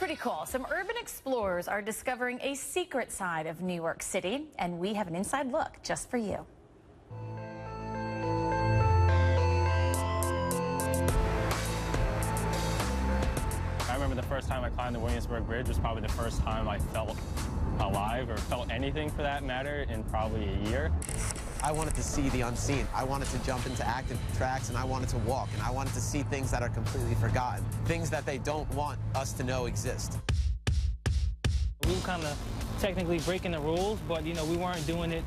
Pretty cool. Some urban explorers are discovering a secret side of New York City, and we have an inside look just for you. I remember the first time I climbed the Williamsburg Bridge was probably the first time I felt alive, or felt anything for that matter, in probably a year. I wanted to see the unseen. I wanted to jump into active tracks, and I wanted to walk, and I wanted to see things that are completely forgotten, things that they don't want us to know exist. We were kind of technically breaking the rules, but, we weren't doing it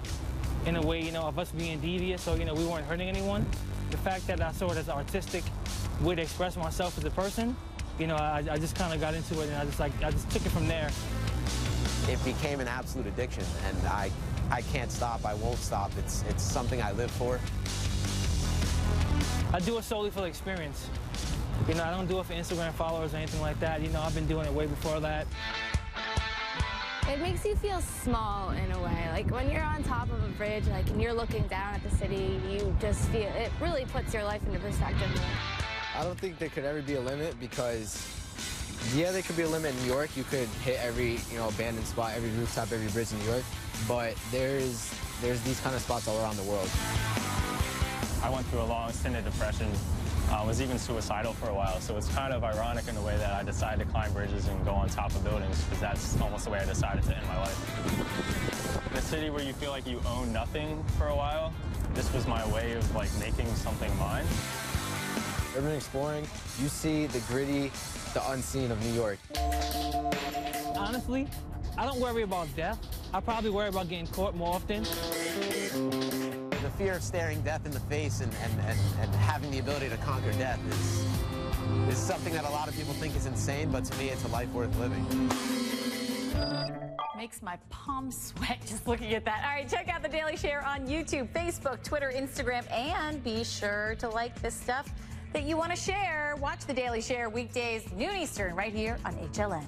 in a way, of us being devious, so, we weren't hurting anyone. The fact that I saw it as an artistic way to express myself as a person, I just kind of got into it, and I just took it from there. It became an absolute addiction, and I can't stop. I won't stop. It's something I live for. I do it solely for the experience. I don't do it for Instagram followers or anything like that. I've been doing it way before that. It makes you feel small in a way. Like when you're on top of a bridge, and you're looking down at the city, you just feel, it really puts your life into perspective. I don't think there could ever be a limit because, yeah, there could be a limit in New York. You could hit every, abandoned spot, every rooftop, every bridge in New York. But there's these kind of spots all around the world. I went through a long stint of depression. Was even suicidal for a while, so it's kind of ironic in the way that I decided to climb bridges and go on top of buildings, because that's almost the way I decided to end my life. In a city where you feel like you own nothing for a while, this was my way of making something mine. Urban exploring, you see the gritty, the unseen of New York. Honestly, I don't worry about death. I probably worry about getting caught more often. The fear of staring death in the face and having the ability to conquer death is something that a lot of people think is insane, but to me it's a life worth living. Makes my palms sweat just looking at that. All right, check out The Daily Share on YouTube, Facebook, Twitter, Instagram, and be sure to like this stuff that you want to share. Watch The Daily Share weekdays, noon Eastern, right here on HLN.